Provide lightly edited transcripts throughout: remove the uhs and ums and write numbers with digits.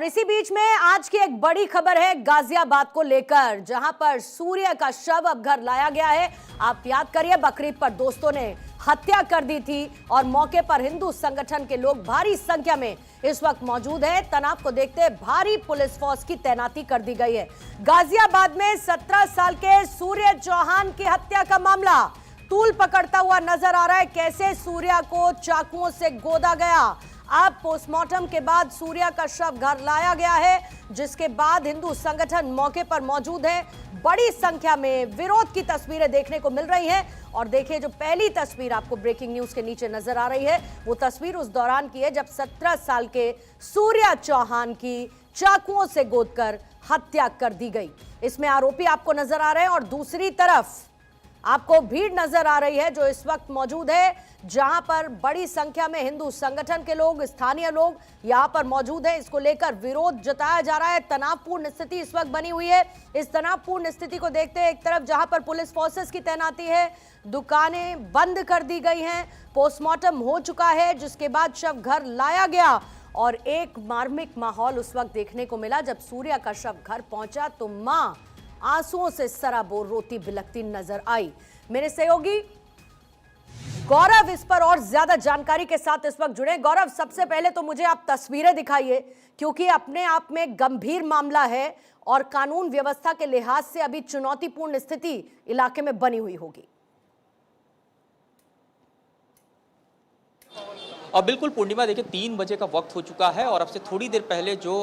इसी बीच में आज की एक बड़ी खबर है गाजियाबाद को लेकर, जहां पर सूर्य का शव अब घर लाया गया है। आप याद करिए, बकरीद पर दोस्तों ने हत्या कर दी थी और मौके पर हिंदू संगठन के लोग भारी संख्या में इस वक्त मौजूद हैं। तनाव को देखते भारी पुलिस फोर्स की तैनाती कर दी गई है। गाजियाबाद में 17 साल के सूर्य चौहान की हत्या का मामला तूल पकड़ता हुआ नजर आ रहा है। कैसे सूर्या को चाकुओं से गोदा गया। अब पोस्टमार्टम के बाद सूर्या का शव घर लाया गया है, जिसके बाद हिंदू संगठन मौके पर मौजूद है। बड़ी संख्या में विरोध की तस्वीरें देखने को मिल रही हैं। और देखिए, जो पहली तस्वीर आपको ब्रेकिंग न्यूज के नीचे नजर आ रही है, वो तस्वीर उस दौरान की है जब 17 साल के सूर्या चौहान की चाकुओं से गोदकर हत्या कर दी गई। इसमें आरोपी आपको नजर आ रहे हैं और दूसरी तरफ आपको भीड़ नजर आ रही है जो इस वक्त मौजूद है, जहां पर बड़ी संख्या में हिंदू संगठन के लोग, स्थानीय लोग यहां पर मौजूद हैं। इसको लेकर विरोध जताया जा रहा है। तनावपूर्ण स्थिति इस वक्त बनी हुई है। इस तनावपूर्ण स्थिति को देखते एक तरफ जहां पर पुलिस फोर्सेस की तैनाती है, दुकानें बंद कर दी गई हैं, पोस्टमार्टम हो चुका है, जिसके बाद शव घर लाया गया और एक मार्मिक माहौल उस वक्त देखने को मिला। जब सूर्या का शव घर पहुंचा तो मां आंसुओं से सराबोर रोती बिलखती नजर आई। मेरे सहयोगी गौरव इस पर और ज्यादा जानकारी के साथ इस वक्त जुड़े। गौरव, सबसे पहले तो मुझे आप तस्वीरें दिखाइए, क्योंकि अपने आप में गंभीर मामला है और कानून व्यवस्था के लिहाज से अभी चुनौतीपूर्ण स्थिति इलाके में बनी हुई होगी। और बिल्कुल पूर्णिमा, देखिए 3 बजे का वक्त हो चुका है और अब से थोड़ी देर पहले जो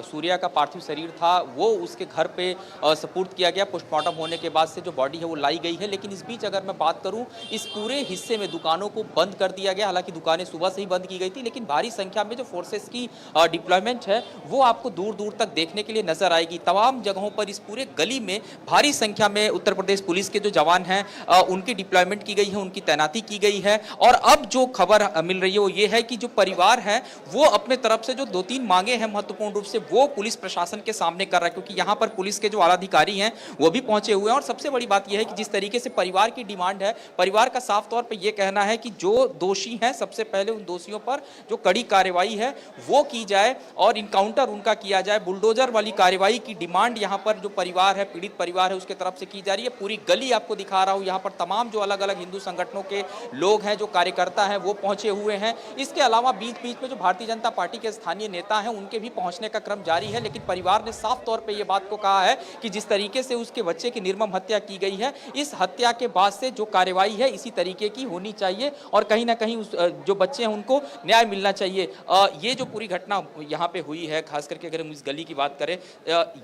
सूर्या का पार्थिव शरीर था वो उसके घर पे सुपुर्द किया गया। पोस्टमार्टम होने के बाद से जो बॉडी है वो लाई गई है। लेकिन इस बीच अगर मैं बात करूं, इस पूरे हिस्से में दुकानों को बंद कर दिया गया। हालांकि दुकानें सुबह से ही बंद की गई थी, लेकिन भारी संख्या में जो फोर्सेस की डिप्लॉयमेंट है वो आपको दूर दूर तक देखने के लिए नजर आएगी। तमाम जगहों पर इस पूरे गली में भारी संख्या में उत्तर प्रदेश पुलिस के जो जवान हैं उनकी डिप्लॉयमेंट की गई है, उनकी तैनाती की गई है। और अब जो खबर मिल रही वो ये है कि जो परिवार है वो अपने तरफ से जो 2-3 मांगे हैं महत्वपूर्ण रूप से वो पुलिस प्रशासन के सामने कर रहा है, क्योंकि यहां पर पुलिस के जो आला अधिकारी हैं वो भी पहुंचे हुए हैं। और सबसे बड़ी बात यह है कि जिस तरीके से परिवार की डिमांड है, परिवार का साफ तौर पे ये कहना है कि जो दोषी हैं सबसे पहले उन दोषियों पर जो कड़ी कार्रवाई है वो की जाए और इनकाउंटर उनका किया जाए। बुलडोजर वाली कार्रवाई की डिमांड यहाँ पर जो परिवार है, पीड़ित परिवार है, उसके तरफ से की जा रही है। पूरी गली आपको दिखा रहा हूँ, यहाँ पर तमाम जो अलग अलग हिंदू संगठनों के लोग हैं, जो कार्यकर्ता हैं, वो पहुंचे हुए हैं। इसके अलावा बीच बीच में जो भारतीय जनता पार्टी के स्थानीय नेता हैं उनके भी पहुंचने का क्रम जारी है। लेकिन परिवार ने साफ तौर पे ये बात को कहा है कि जिस तरीके से उसके बच्चे की निर्मम हत्या की गई है, इस हत्या के बाद से जो कार्रवाई है इसी तरीके की होनी चाहिए और कहीं ना कहीं उस जो बच्चे हैं उनको न्याय मिलना चाहिए। ये जो पूरी घटना यहाँ पे हुई है, खास करके अगर हम इस गली की बात करें,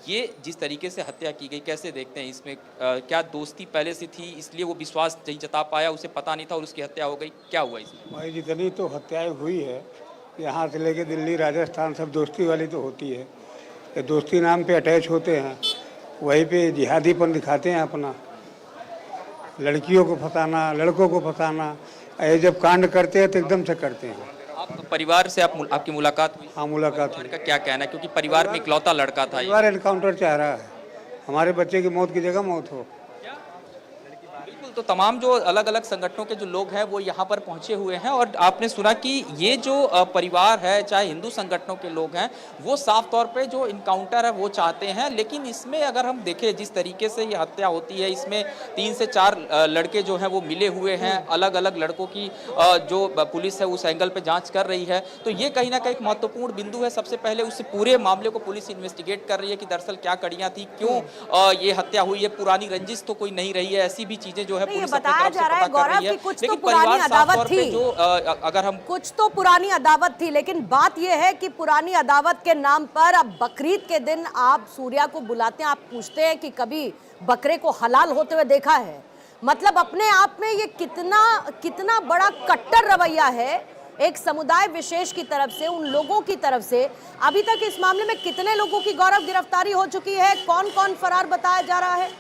ये जिस तरीके से हत्या की गई, कैसे देखते हैं इसमें? क्या दोस्ती पहले से थी इसलिए वो विश्वास नहीं जता पाया, उसे पता नहीं था और उसकी हत्या हो गई? क्या हुआ इसमें? भाई, जितनी तो हत्याएं हुई है यहाँ से लेके दिल्ली, राजस्थान, सब दोस्ती वाली तो होती है। ये दोस्ती नाम पे अटैच होते हैं, वहीं पे जिहादीपन दिखाते हैं अपना। लड़कियों को फंसाना, लड़कों को फंसाना, ये जब कांड करते हैं तो एकदम से करते हैं। आप परिवार से आपकी मुलाकात हुई? हाँ, मुलाकात हुई। का क्या कहना है, क्योंकि परिवार में इकलौता लड़का था? परिवार एनकाउंटर चाह रहा है, हमारे बच्चे की मौत की जगह मौत हो। तो तमाम जो अलग अलग संगठनों के जो लोग हैं वो यहाँ पर पहुंचे हुए हैं और आपने सुना कि ये जो परिवार है, चाहे हिंदू संगठनों के लोग हैं, वो साफ तौर पे जो इनकाउंटर है वो चाहते हैं। लेकिन इसमें अगर हम देखें जिस तरीके से ये हत्या होती है, इसमें 3 से 4 लड़के जो हैं वो मिले हुए हैं। अलग अलग लड़कों की जो पुलिस है उस एंगल पे जांच कर रही है। तो ये कहीं ना कहीं एक महत्वपूर्ण बिंदु है। सबसे पहले उस पूरे मामले को पुलिस इन्वेस्टिगेट कर रही है कि दरअसल क्या कड़ियां थी, क्यों ये हत्या हुई है। पुरानी रंजिश तो कोई नहीं रही है, ऐसी भी चीजें जो है ये बताया जा रहा है गौरव कि कुछ तो पुरानी अदावत थी, अगर हम कुछ तो पुरानी अदावत थी। लेकिन बात यह है कि पुरानी अदावत के नाम पर अब बकरीद के दिन आप सूर्या को बुलाते हैं, आप पूछते हैं कि कभी बकरे को हलाल होते हुए देखा है। मतलब अपने आप में ये कितना बड़ा कट्टर रवैया है एक समुदाय विशेष की तरफ से, उन लोगों की तरफ से। अभी तक इस मामले में कितने लोगों की गौरव गिरफ्तारी हो चुकी है, कौन कौन फरार बताया जा रहा है?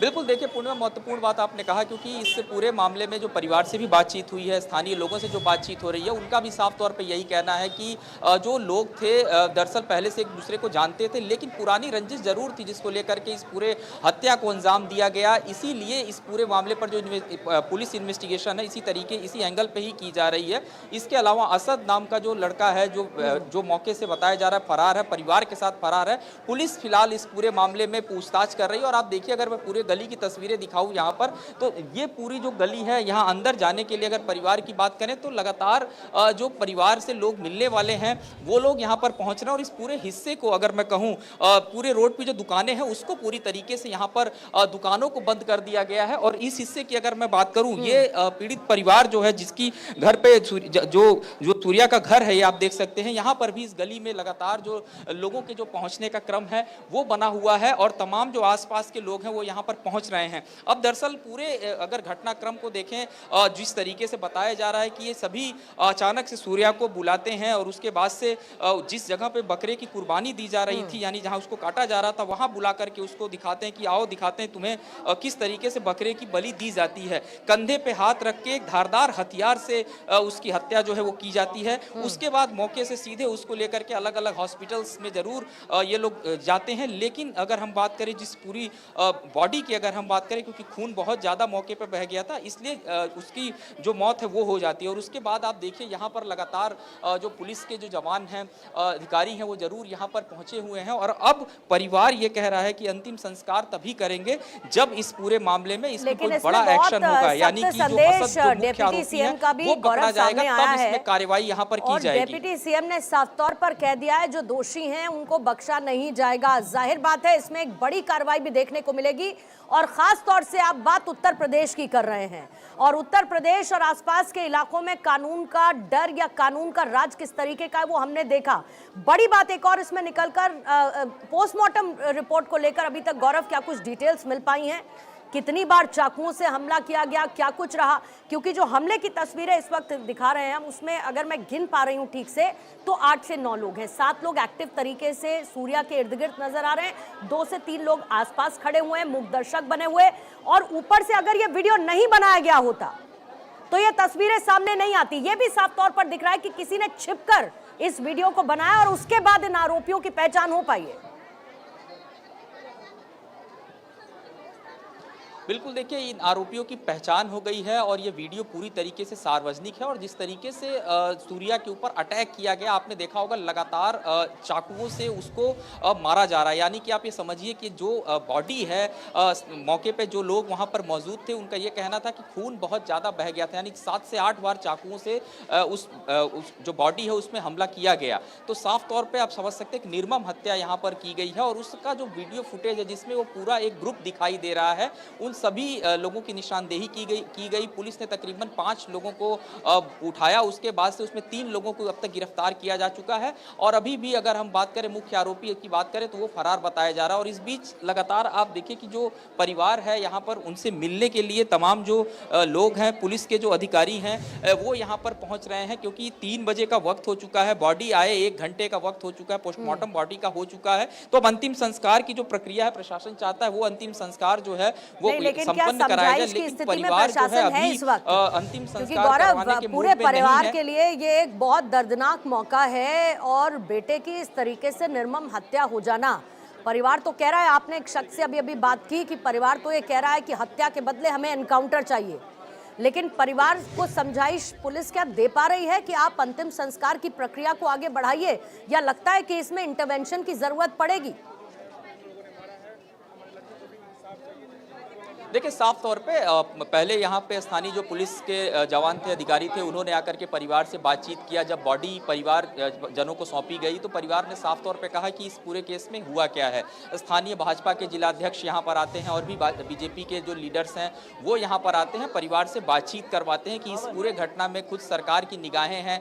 बिल्कुल, देखिए पूर्णिमा महत्वपूर्ण बात आपने कहा, क्योंकि इस पूरे मामले में जो परिवार से भी बातचीत हुई है, स्थानीय लोगों से जो बातचीत हो रही है, उनका भी साफ तौर पे यही कहना है कि जो लोग थे दरअसल पहले से एक दूसरे को जानते थे, लेकिन पुरानी रंजिश जरूर थी जिसको लेकर के इस पूरे हत्या को अंजाम दिया गया। इसीलिए इस पूरे मामले पर जो पुलिस इन्वेस्टिगेशन है इसी एंगल पे ही की जा रही है। इसके अलावा असद नाम का जो लड़का है जो मौके से बताया जा रहा है फरार है, परिवार के साथ फरार है। पुलिस फिलहाल इस पूरे मामले में पूछताछ कर रही है। और आप देखिए, अगर मैं पूरे गली की तस्वीरें दिखाऊं यहाँ पर, तो ये पूरी जो गली है, यहाँ अंदर जाने के लिए अगर परिवार की बात करें तो लगातार जो परिवार से लोग मिलने वाले हैं वो लोग यहाँ पर पहुंच रहे हैं। और इस पूरे हिस्से को अगर मैं कहूँ, पूरे रोड पे जो दुकानें हैं उसको पूरी तरीके से यहाँ पर दुकानों को बंद कर दिया गया है। और इस हिस्से की अगर मैं बात करूँ, ये पीड़ित परिवार जो है जिसकी घर पे जो सूर्या का घर है, ये आप देख सकते हैं, यहाँ पर भी इस गली में लगातार जो लोगों के जो पहुंचने का क्रम है वो बना हुआ है और तमाम जो आसपास के लोग हैं वो यहाँ पर पहुंच रहे हैं। अब दरअसल पूरे अगर घटनाक्रम को देखें, जिस तरीके से बताया जा रहा है कि ये सभी अचानक से सूर्या को बुलाते हैं और उसके बाद से जिस जगह पे बकरे की कुर्बानी दी जा रही थी, यानी जहां उसको काटा जा रहा था, वहां बुला करके उसको दिखाते हैं कि आओ दिखाते हैं तुम्हें किस तरीके से बकरे की बलि दी जाती है। कंधे पे हाथ रख के एक धारदार हथियार से उसकी हत्या जो है वो की जाती है। उसके बाद मौके से सीधे उसको लेकर के अलग अलग हॉस्पिटल्स में जरूर ये लोग जाते हैं। लेकिन अगर हम बात करें जिस पूरी बॉडी की अगर हम बात करें, क्योंकि खून बहुत ज़्यादा मौके पर बह गया था, इसलिए उसकी जो मौत है वो हो जाती है। और उसके बाद आप देखिए यहाँ पर लगातार जो पुलिस के जो जवान हैं, अधिकारी हैं, वो जरूर यहाँ पर पहुँचे हुए हैं। और अब परिवार ये कह रहा है कि अंतिम संस्कार तभी करेंगे जब इस पूरे मामले में इसमें कोई बड़ा एक्शन होगा, यानी कि जो असद जो मुख्य आरोपी है वो पकड़ा जाएगा, तब इसमें कार्रवाई यहाँ पर की जाएगी। डिप्टी सीएम ने साफ तौर पर कह दिया है जो दोषी हैं उनको बख्शा नहीं जाएगा। जाहिर बात है इसमें एक बड़ी कार्रवाई भी देखने को मिलेगी। और खास तौर से आप बात उत्तर प्रदेश की कर रहे हैं, और उत्तर प्रदेश और आसपास के इलाकों में कानून का डर या कानून का राज किस तरीके का है वो हमने देखा। बड़ी बात एक और इसमें निकलकर पोस्टमार्टम रिपोर्ट को लेकर अभी तक गौरव क्या कुछ डिटेल्स मिल पाई हैं? कितनी बार चाकुओं से हमला किया गया, क्या कुछ रहा? क्योंकि जो हमले की तस्वीरें इस वक्त दिखा रहे हैं हम, उसमें अगर मैं गिन पा रही हूं ठीक से तो 8 से 9 लोग हैं। 7 लोग एक्टिव तरीके से सूर्या के इर्द गिर्द नजर आ रहे हैं, 2 से 3 लोग आसपास खड़े हुए हैं, मूक दर्शक बने हुए। और ऊपर से अगर ये वीडियो नहीं बनाया गया होता तो ये तस्वीरें सामने नहीं आती। ये भी साफ तौर पर दिख रहा है कि किसी ने छिपकर इस वीडियो को बनाया और उसके बाद इन आरोपियों की पहचान हो पाई है। बिल्कुल, देखिए इन आरोपियों की पहचान हो गई है और ये वीडियो पूरी तरीके से सार्वजनिक है। और जिस तरीके से सूर्या के ऊपर अटैक किया गया, आपने देखा होगा लगातार चाकुओं से उसको मारा जा रहा है। यानी कि आप ये समझिए कि जो बॉडी है, मौके पे जो लोग वहाँ पर मौजूद थे उनका ये कहना था कि खून बहुत ज़्यादा बह गया था, यानी 7 से 8 बार चाकुओं से उस जो बॉडी है उसमें हमला किया गया। तो साफ तौर पर आप समझ सकते हैं कि निर्मम हत्या यहाँ पर की गई है। और उसका जो वीडियो फुटेज है जिसमें वो पूरा एक ग्रुप दिखाई दे रहा है, उन सभी लोगों की निशानदेही की गई। पुलिस ने तकरीबन 5 लोगों को उठाया, उसके बाद से उसमें 3 लोगों को अब तक गिरफ्तार किया जा चुका है। और अभी भी अगर हम बात करें मुख्य आरोपी की बात करें तो वो फरार बताया जा रहा है। और इस बीच लगातार आप देखिए कि जो परिवार है यहाँ पर, उनसे मिलने के लिए तमाम जो लोग हैं, पुलिस के जो अधिकारी हैं, वो यहाँ पर पहुँच रहे हैं, क्योंकि 3 बजे का वक्त हो चुका है, बॉडी आए 1 घंटे का वक्त हो चुका है, पोस्टमार्टम बॉडी का हो चुका है। तो अब अंतिम संस्कार की जो प्रक्रिया है, प्रशासन चाहता है वो अंतिम संस्कार जो है वो संपन्न कराया जाए। लेकिन परिवार जो है अभी अंतिम संस्कार करवाने के पूरे परिवार के लिए ये एक बहुत दर्दनाक मौका है। और बेटे की इस तरीके से निर्मम हत्या हो जाना, परिवार तो कह रहा है, आपने एक शख्स से अभी बात की कि परिवार तो ये कह रहा है कि हत्या के बदले हमें एनकाउंटर चाहिए, लेकिन परिवार को समझाइश पुलिस क्या दे पा रही है कि आप अंतिम संस्कार की प्रक्रिया को आगे बढ़ाइए, या लगता है कि इसमें इंटरवेंशन की जरूरत पड़ेगी? देखिए साफ तौर पे पहले यहाँ पे स्थानीय जो पुलिस के जवान थे, अधिकारी थे, उन्होंने आकर के परिवार से बातचीत किया। जब बॉडी परिवार जनों को सौंपी गई तो परिवार ने साफ तौर पे कहा कि इस पूरे केस में हुआ क्या है। स्थानीय भाजपा के जिलाध्यक्ष यहाँ पर आते हैं और भी बीजेपी के जो लीडर्स हैं वो यहाँ पर आते हैं, परिवार से बातचीत करवाते हैं कि इस पूरे घटना में खुद सरकार की निगाहें हैं।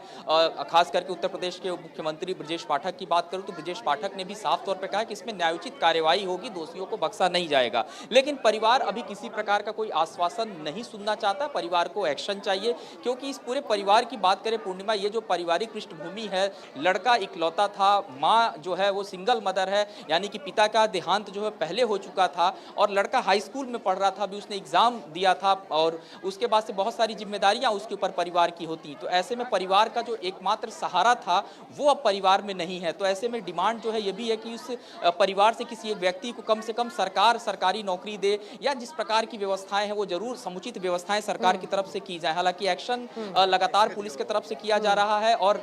खास करके उत्तर प्रदेश के मुख्यमंत्री ब्रजेश पाठक की बात करूँ तो ब्रजेश पाठक ने भी साफ तौर पर कहा कि इसमें न्यायोचित कार्रवाई होगी, दोषियों को बख्शा नहीं जाएगा। लेकिन परिवार अभी किसी प्रकार का कोई आश्वासन नहीं सुनना चाहता। परिवार को एक्शन चाहिए, क्योंकि इस पूरे परिवार की बात करें पूर्णिमा, ये जो पारिवारिक पृष्ठभूमि है, लड़का इकलौता था, माँ जो है वो सिंगल मदर है, यानी कि पिता का देहांत जो है पहले हो चुका था, और लड़का हाई स्कूल में पढ़ रहा था, अभी उसने एग्जाम दिया था, और उसके बाद से बहुत सारी जिम्मेदारियां उसके ऊपर परिवार की होती। तो ऐसे में परिवार का जो एकमात्र सहारा था वो अब परिवार में नहीं है। तो ऐसे में डिमांड जो है ये भी है कि उस परिवार से किसी एक व्यक्ति को कम से कम सरकार सरकारी नौकरी दे, या जिस प्रकार की व्यवस्थाएं हैं वो जरूर समुचित व्यवस्थाएं सरकार की तरफ से की जाए। हालांकि एक्शन लगातार पुलिस की तरफ से किया जा रहा है, और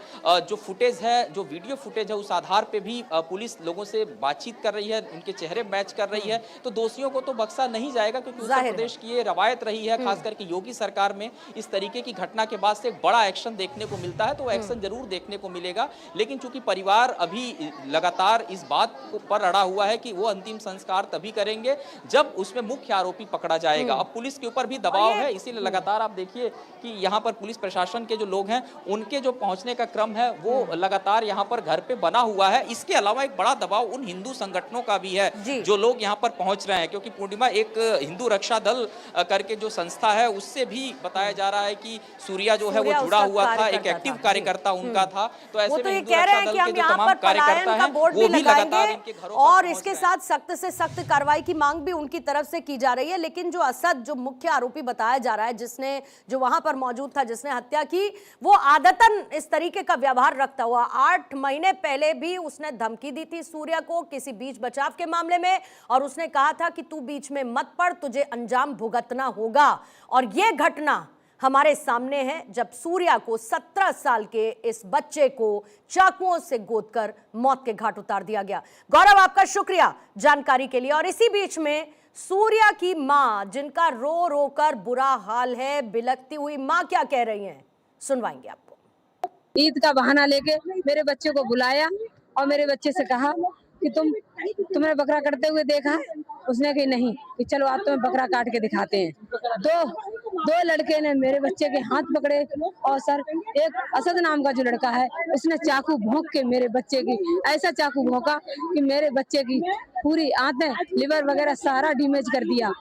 जो फुटेज है, जो वीडियो फुटेज है, उस आधार पे भी पुलिस लोगों से बातचीत कर रही है, उनके चेहरे मैच कर रही है। तो दोषियों को तो बख्शा नहीं जाएगा, क्योंकि उत्तर प्रदेश की ये रवायत रही है, खास करके योगी सरकार में इस तरीके की घटना के बाद से बड़ा एक्शन देखने को मिलता है। तो एक्शन जरूर देखने को मिलेगा, लेकिन चूंकि परिवार अभी लगातार इस बात पर अड़ा हुआ है कि वो अंतिम संस्कार तभी करेंगे जब उसमें मुख्य आरोपी पकड़ा जाएगा। अब पुलिस के ऊपर भी दबाव है, इसीलिए लगातार आप देखिए कि यहाँ पर पुलिस प्रशासन के जो लोग हैं उनके जो पहुंचने का क्रम है वो लगातार यहाँ पर घर पे बना हुआ है। इसके अलावा एक बड़ा दबाव उन हिंदू संगठनों का भी है जो लोग यहाँ पर पहुंच रहे हैं, क्योंकि पूर्णिमा एक हिंदू रक्षा दल करके जो संस्था है उससे भी बताया जा रहा है कि सूर्या जो है वो जुड़ा हुआ था, एक एक्टिव कार्यकर्ता उनका था। तो ऐसे में हिंदू रक्षा दल के जो तमाम कार्यकर्ता हैं वो भी लगातार इनके घरों पर और इसके साथ सख्त से सख्त कार्रवाई की मांग भी उनकी तरफ से की जा रही है। लेकिन जो असद, जो मुख्य आरोपी बताया जा रहा है, जिसने जो वहां पर मौजूद था, जिसने हत्या की, वो आदतन इस तरीके का व्यवहार रखता हुआ 8 महीने पहले भी उसने धमकी दी थी सूर्या को किसी बीच बचाव के मामले में, और उसने कहा था कि तू बीच में मत पड़, तुझे अंजाम भुगतना होगा। और ये घटना हमारे सामने है जब सूर्या को 17 साल के इस बच्चे को चाकुओं से गोदकर मौत के घाट उतार दिया गया। गौरव, आपका शुक्रिया जानकारी के लिए। और इसी बीच में सूर्या की मां, जिनका रो रो कर बुरा हाल है, बिलखती हुई मां क्या कह रही हैं, सुनवाएंगे आपको। ईद का बहाना लेके मेरे बच्चे को बुलाया और मेरे बच्चे से कहा कि तुमने बकरा काटते हुए देखा है? उसने कहा नहीं। कि चलो आज तुम्हें बकरा काट के दिखाते हैं। दो लड़के ने मेरे बच्चे के हाथ पकड़े, और सर एक असद नाम का जो लड़का है उसने चाकू भोंक के मेरे बच्चे की, ऐसा चाकू भोंका कि मेरे बच्चे की पूरी आंतें, लिवर वगैरह सारा डैमेज कर दिया।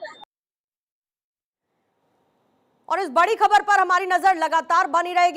और इस बड़ी खबर पर हमारी नजर लगातार बनी रहेगी।